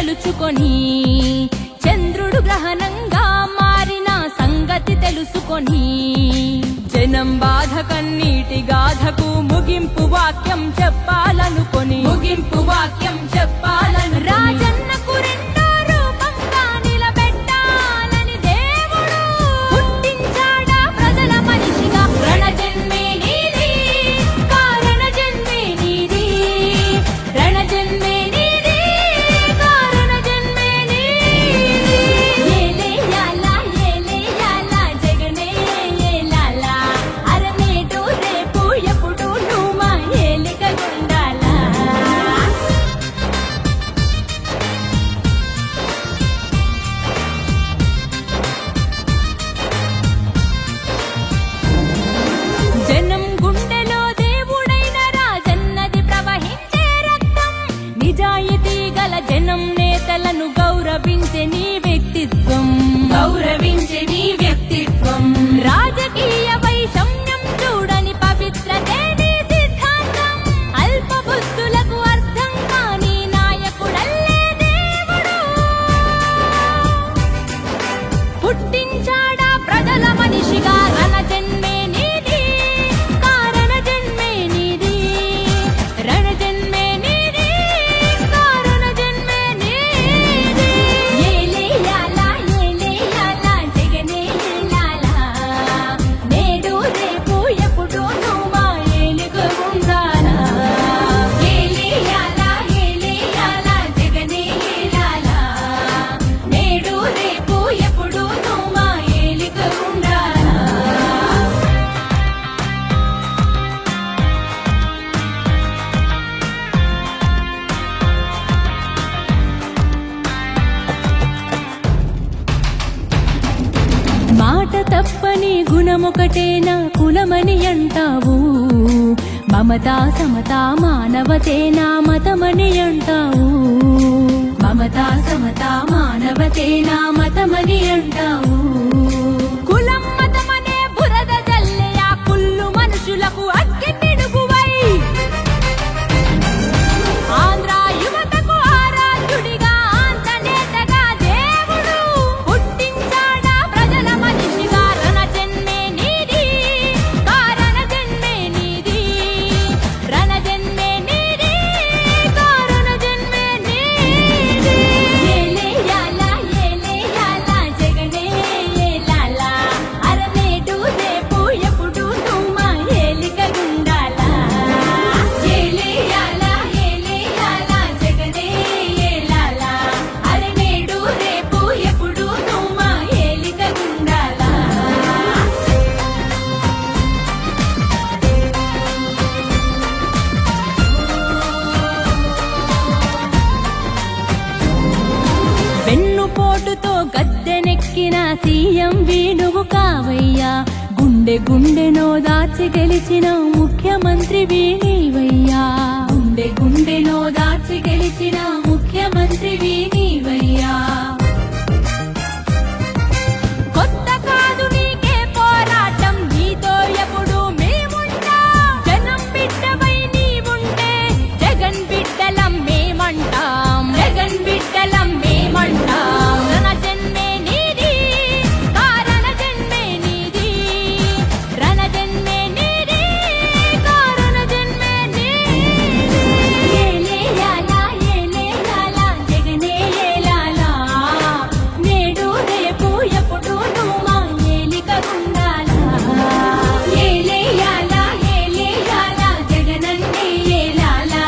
తలుచుకొని చంద్రుడు గ్రహణంగా మారిన సంగతి తెలుసుకొని జనం బాధ కన్నీటి గాథకు ముగింపు వాక్యం చెప్పాలనుకొని రాజన్నకు రెండో రూపంగా నిలబెట్టాలని దేవుడు పుట్టించాడా ప్రజల మనిషిగా. రణజన్మే నీది, కారణ జన్మే నీది, రణజన్మే నీది, కారణ జన్మే నీది. ఏలే యాలా జగనే ఏలాలా, అరనేటు రేపు ఎప్పుడు నువ్వు మా ఏలికగుండాలా. జనం గుండెలో దేవుడైన రాజన్నది ప్రవహించే రక్తం. నిజాయితీ గల జనం నేతలను గౌరవించే నీ వ్యక్తిత్వం, రాజకీయ వైషమ్యం చూడని పవిత్రతే నీ సిద్ధాంతం. అల్ప బుద్ధులకు అర్థం కాని నాయకుడల్లే దేవుడు పుట్టించాడా ప్రజల మనిషిగా. రణజన్మే నీది, కారణ జన్మే నీది, రణజన్మే నీది, కారణ జన్మే నీది. ఏలే యాలా జగనే ఏలాలా, నేడు రేపు ఎప్పుడు నువ్వు మా ఏలుగుండాలా. ఏలే యాలా జగనే ఏలాలా, నేడు రేపు ఎప్పుడు నువ్వు మా ఏలుగుండాలా. మాట తప్పని గుణమొకటేనా కులమని అంటావు, మమతా సమతా మానవతేనా మతమని అంటావు, మమతా సమతా మానవతేనా మతమని అంటావు. కులం మతమనే బురద జల్లే ఆ కుళ్ళు మనుషులకు అగ్గి పిడుగువై ఆంధ్ర యువతకు ఆరాధ్యుడిగా ఆంతనేతగా దేవుడు పుట్టించాడా ప్రజల మనిషిగా. రణజన్మే నీది, కారణ జన్మే నీది, రణజన్మే నీది, కారణ జన్మే నీది. ఏలే యాలా జగనే ఏలాలా, అరనేటు రేపు ఎప్పుడు నువ్వు మా ఏలికగుండాలా. ఏలే యాలా జగనే ఏలాలా, అరనేడు రేపు ఎప్పుడు నువ్వు మా ఏలికగుండాలా. వెన్నుపోటుతో గద్దెనెక్కిన సీఎం వేణువు కావయ్యా, గుండెనో దాచి గెలిచిన ముఖ్యమంత్రి నీవయ్యా, గుండెనో దాచి గెలిచిన ముఖ్యమంత్రి నీవయ్యా. కొత్త కాదు నీకే పోరాటం, నీతో ఎప్పుడు మేముంటాం. జనం బిడ్డవై నీవుంటే జగన్ బిడ్డలం మేమంటాం, జగన్ బిడ్డలం మేమంటాం. రణజన్మే నీది, కారణ జన్మే నీది, రణజన్మే నీది, కారణ జన్మే నీది. ఏలే యాలా జగనే ఏలాలా, నేడు రేపు ఎప్పుడు నువ్వు మా ఏలికగుండాలా. ఏలే యాలా జగనన్నే ఏలాలా,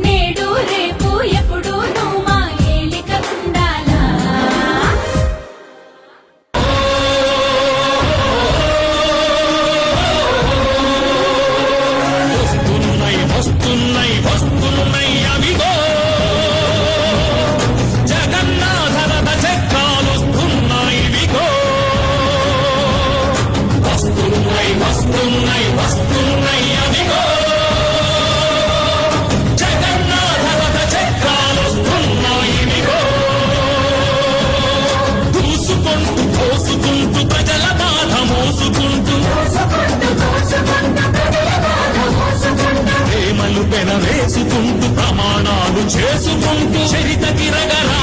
నేడు రేపు ఎప్పుడు నువ్వు మా ఏలికగుండాలా. వస్తున్నాయి అవిగో జగన్నాథ రథ చక్రాలొస్తున్నాయి విగో. వస్తున్నాయి అవిగో జగన్నాథ రథ చక్రాలొస్తున్నాయి విగో. దూసుకుంటూ పోసుకుంటూ ప్రజల బాధ మోసుకుంటూ ప్రేమలు పెనవేసుకుంటూ ప్రమాణాలు చేసుకుంటూ చరిత తిరగరా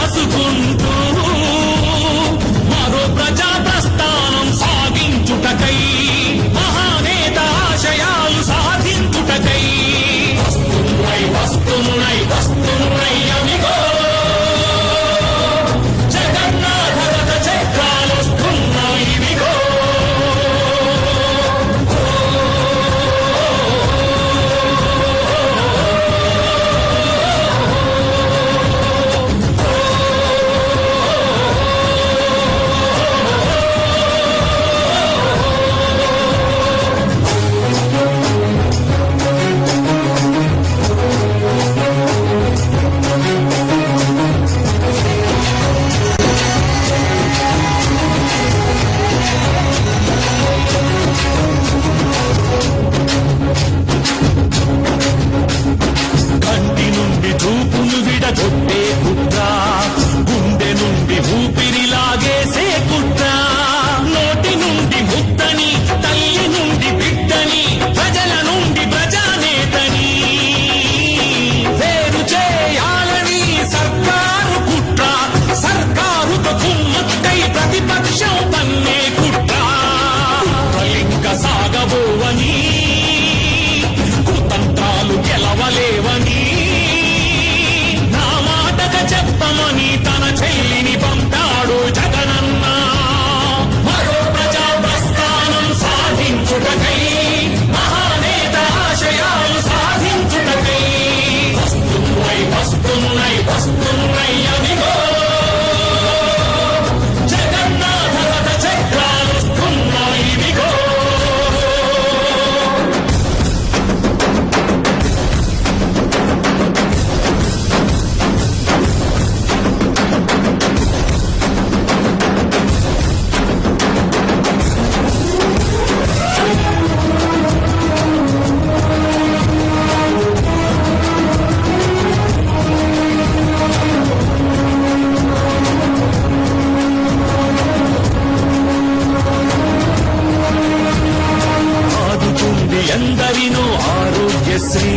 ఎందరినో ఆరోగ్యశ్రీ,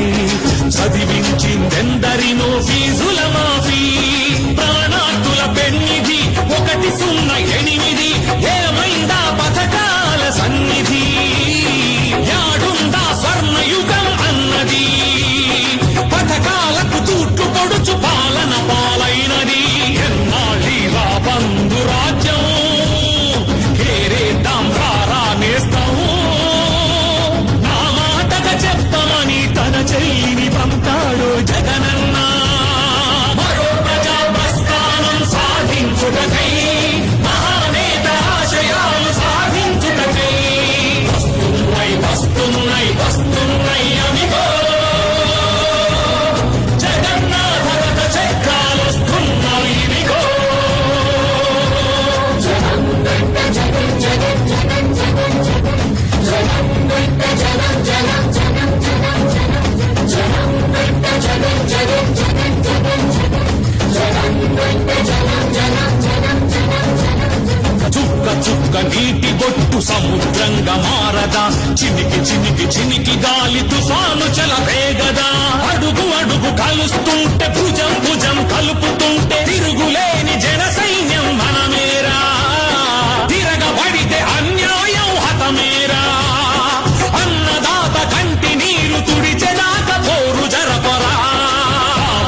చదివించిందెందరినో ఫీజుల మాఫీ. ప్రాణాతుల పెన్నిధి 108 ఏమైందా పథకాల సన్నిధి. యాడుందా స్వర్ణయుగం అన్నది, పథకాలకు తూట్లు పొడుచు పాలన పాలైనది. ఎన్నాళ్ళీరా బంధు రాజ్యం, కేరేద్దాం సారా నేస్తాం. నా మాటగా చెప్పమని తన చెల్లిని పంపాడు జగనన్న. మరో ప్రజా ప్రస్థానం సాధించుటకై, మహానేత ఆశయాలు సాధించుటకై వస్తున్నాయి వస్తున్నాయి అవిగో జగన్నాథ రథ చక్రాలొస్తున్నాయి ఇవిగో. చుక్క చుక్క నీటి బొట్టు సముద్రంగా మారదా, చినికి చినికి చినికి గాలి తుఫాను చెలరేగదా. అడుగు అడుగు కలుస్తుంటే భుజం భుజం కలుపుతుంటే తిరుగులేని జన సైన్యం మనమేరా. తిరగబడితే అన్యాయం హతమేరా. అన్నదాత కంటి నీరు తుడిచెదాక పోరు జరపరా.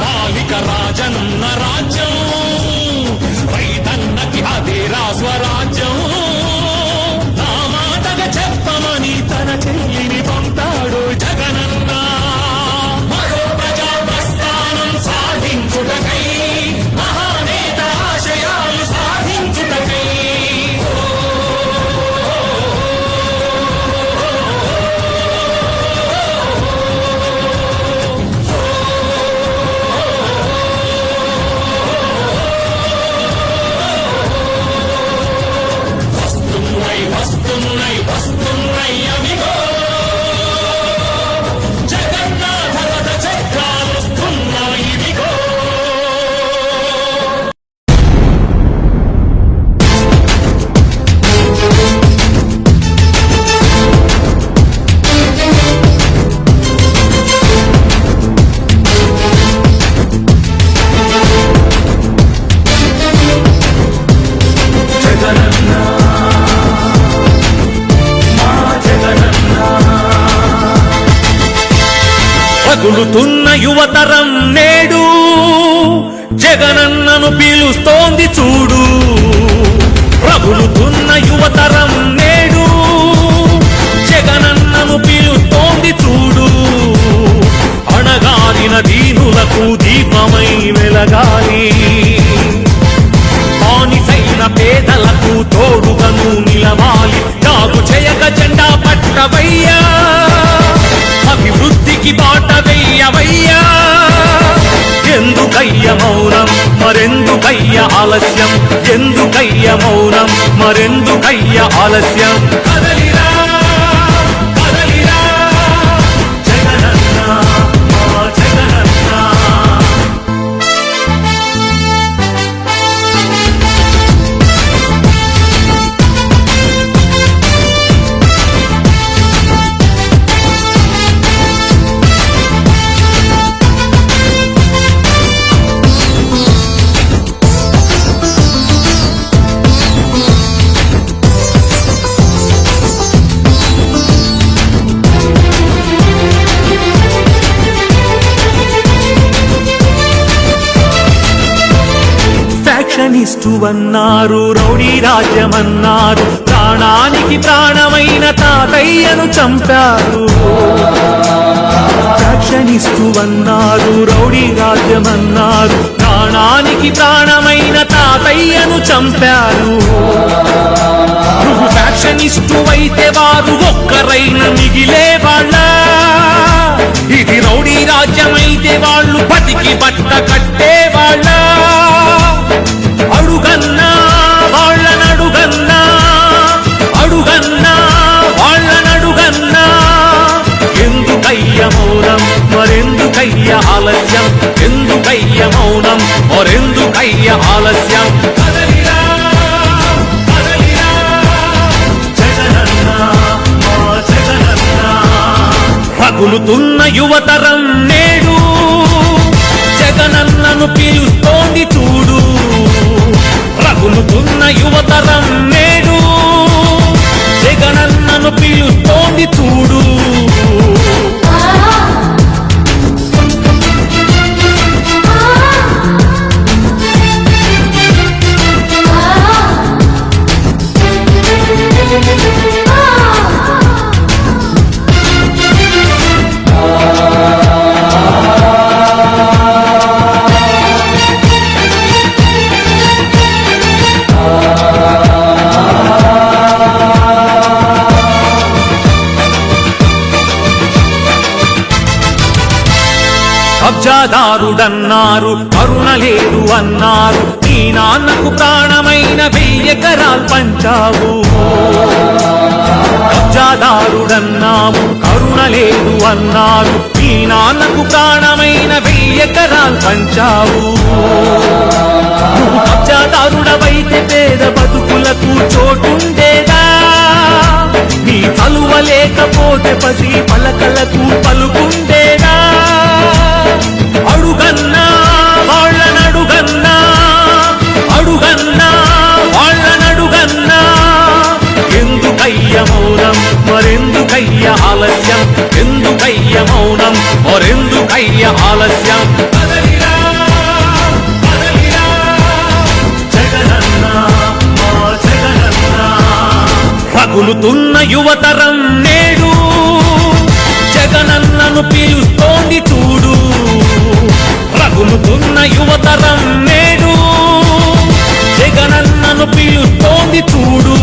బాలిక రాజన్న రాజ్యం, రైతన్నకి అదేరా స్వరాజ్యం. నా మాటగా చెప్పమని తన చెల్లిని పంపాడు జగనన్న. మరో ప్రజా ప్రస్థానం సాధించుటకై, మహానేత ఆశయాలు సాధించుటకై. వస్తున్నాయి అవిగో జగన్నాథ రథ చక్రాలొస్తున్నాయి ఇవిగో. రగులుతున్న యువతరం నేడు జగనన్నను పిలుస్తోంది చూడు. రగులుతున్న యువతరం నేడు జగనన్నను పిలుస్తోంది చూడు. అణగారిన దీనులకు దీపమై వెలగాలి, బానిసైన పేదలకు తోడుగను నిలవాలి. తాగు చేయక జెండా పట్టవయ్యా, అభివృద్ధికి బాట వెయ్యవయ్యా. ఎందుకయ్య మౌనం మరెందుకయ్య ఆలస్యం, ఎందుకయ్య మౌనం మరెందుకయ్య ఆలస్యం. కదలిరా కదలిరా జగనన్న మా జగనన్న. ఫ్యాక్షనిస్టు అన్నారు, రౌడీ రాజ్యమన్నారు, ప్రాణానికి ప్రాణమైన తాతయ్యను చంపారు. ఫ్యాక్షనిస్టు అన్నారు, రౌడీ రాజ్యమన్నారు, ప్రాణానికి ప్రాణమైన తాతయ్యను చంపారు. నువ్వు ఫ్యాక్షనిస్టు అయితే వారు ఒక్కరైన మిగిలే వాళ్ళ. ఇది రౌడీ రాజ్యమైతే వాళ్ళు బతికి బట్ట కట్టేవాళ్ళ. అడుగన్నా వాళ్ళనడుగన్నా, అడుగన్నా వాళ్ళనడుగన్నా. ఎందుకయ్య మౌనం మరెందుకయ్య ఆలస్యం, ఎందుకయ్య మౌనం మరెందుకయ్య ఆలస్యం. కదలిరా కదలిరా జగనన్న మా జగనన్న. రగులుతున్న యువతరం నేడు జగనన్నను పిలుస్తోంది చూడు. రగులుతున్న యువతరం నేడు జగనన్నను పిలుస్తోంది చూడు. కబ్జాదారుడన్నారు, కరుణ లేదు అన్నారు, నీ నాన్నకు ప్రాణమైన 1000 ఎకరాలు పంచావు. కబ్జాదారుడన్నావు, కరుణ లేదు అన్నారు, నీ నాన్నకు ప్రాణమైన 1000 ఎకరాలు పంచావు. నువ్వు కబ్జాదారుడవైతే పేద బతుకులకు చోటుండేదా? నీ చలువ లేకపోతే పసి పలకలకు పలుకుండేదా? అడుగన్నా వాళ్ళనడుగన్నా, అడుగన్నా వాళ్ళనడుగన్నా, ఎందుకయ్య మౌనం మరెందుకయ్య ఆలస్యం, ఎందుకయ్య మౌనం మరెందుకయ్య ఆలస్యం? కదలిరా కదలిరా జగనన్న మా జగనన్న. రగులుతున్న యువతరం నేడు జగనన్నను పిలుస్తోంది చూడు. రగులుతున్న యువతరం నేడు జగనన్నను పిలుస్తోంది చూడు.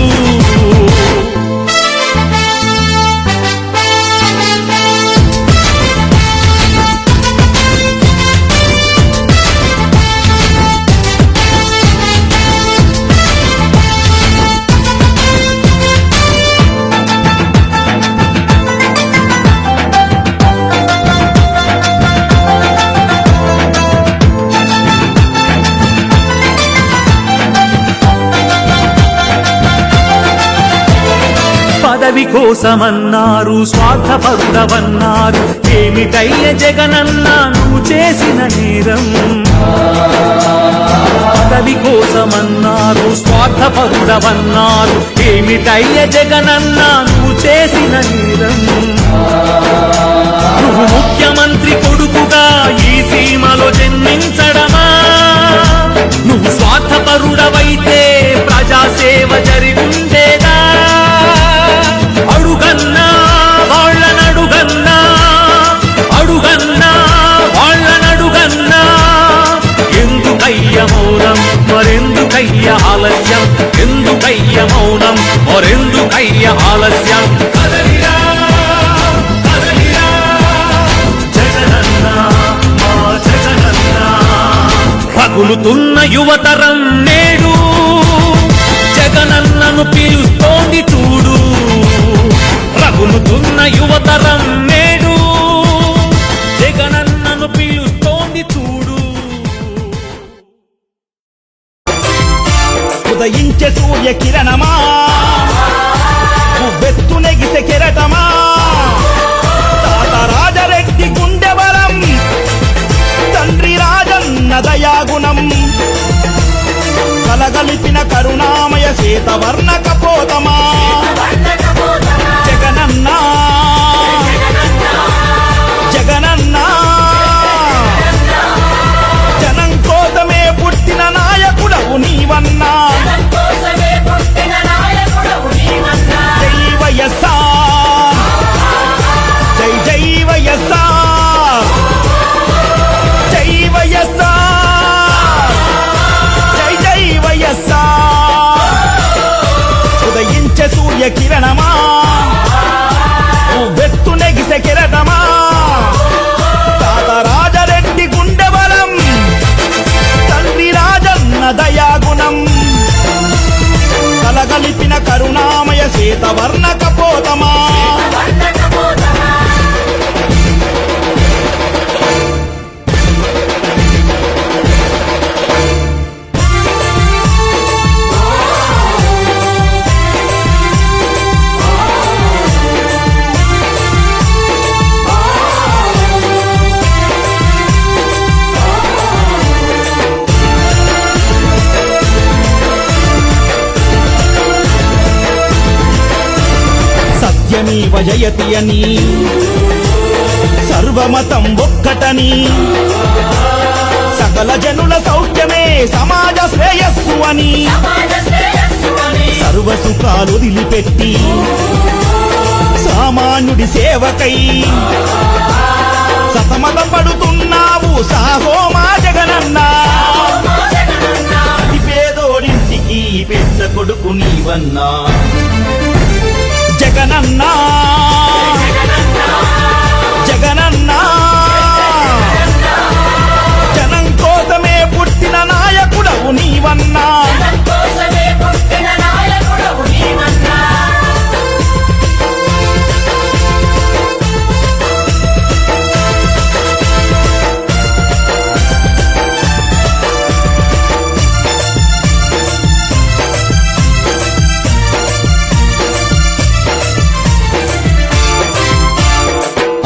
పదవి కోసమన్నారు, స్వార్థపరుడవన్నారు, ఏమిటయ్య జగనన్న నువ్వు చేసిన నేరం? పదవి కోసమన్నారు, స్వార్థపరుడవన్నారు, ఏమిటయ్య జగనన్న నువ్వు చేసిన నేరం? నువ్వు ముఖ్యమంత్రి కొడుకుగా ఈ సీమలో జన్మించడమా? నువ్వు స్వార్థపరుడవైతే ప్రజాసేవ జరిగుండేదా? అడుగన్నా వాళ్ళనడుగన్నా, అడుగన్నా వాళ్ళనడుగన్నా, ఎందుకయ్య మౌనం మరెందుకయ్య ఆలస్యం, ఎందుకయ్య మౌనం మరెందుకయ్య ఆలస్యం? కదలిరా కదలిరా జగనన్న మా జగనన్న. రగులుతున్న యువతరం నేడు జగనన్నను పిలుస్తోంది చూడు. రగులుతున్న యువతరం నేడు జగనన్నను పిలుస్తోంది చూడు. ఉదయించే సూర్య కిరణమా, వెత్తు నెగిసే కెరటమా, తాత రాజరెడ్డి గుండె బలం, తండ్రి రాజన్న దయాగుణం, కలగలిపిన కరుణామయ శ్వేతవర్ణ కపోతమా, జగనన్న జగనన్న. జనం కోసమే పుట్టిన నాయకుడవు నీవన్నా, జై వైఎస్ఆర్, జై జై వైఎస్ఆర్, జై వైఎస్ఆర్, జై జై వైఎస్ఆర్. ఉదయించే సూర్య కిరణమా, వెత్తు నెగిసే కిరణమా, తాత రాజరెడ్డి గుండె బలం, తండ్రి రాజన్న దయాగుణం, కలగలిపిన కరుణామయ శ్వేతవర్ణ కపోతమా. సత్యమేవ జయతి అని సర్వమతం ఒక్కటని సకల జనుల సౌఖ్యమే సమాజ శ్రేయస్సు అని సర్వ సుఖాలు వదిలిపెట్టి సామాన్యుడి సేవకై సతమత పడుతున్నావు సాహో మా జగనన్నా అతి పేదోడింటికి పెద్ద కొడుకు నీవన్నా జగనన్నా జగనన్నా జనం కోసమే పుట్టిన నాయకుడవు నీవన్నా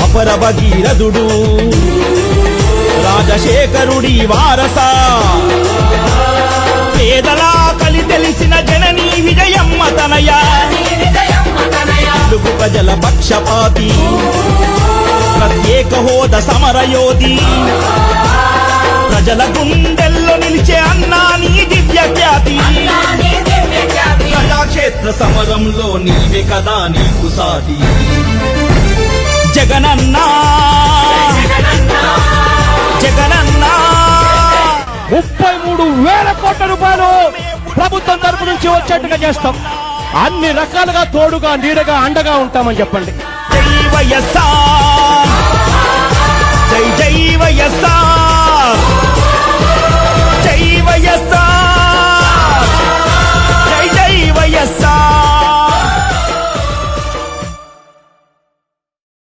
అపర భగీరథుడు రాజశేఖరుడి వారస పేదల కలి తెలిసిన జననీ విజయమ్మ తనయ తెలుగు ప్రజల పక్షపాతి ప్రత్యేక హోదా సమరయోధి ప్రజల గుండెల్లో నిలిచే అన్నా నీ దివ్య ఖ్యాతి ప్రజాక్షేత్ర సమరంలో నీవే కదా నీకు సాటి జగనన్నా జగనన్నా 33,000 కోట్ల రూపాయలు ప్రభుత్వం తరపు నుంచి వచ్చేట్టుగా చేస్తాం. అన్ని రకాలుగా తోడుగా నీడగా అండగా ఉంటామని చెప్పండి. జై వైఎస్ఆర్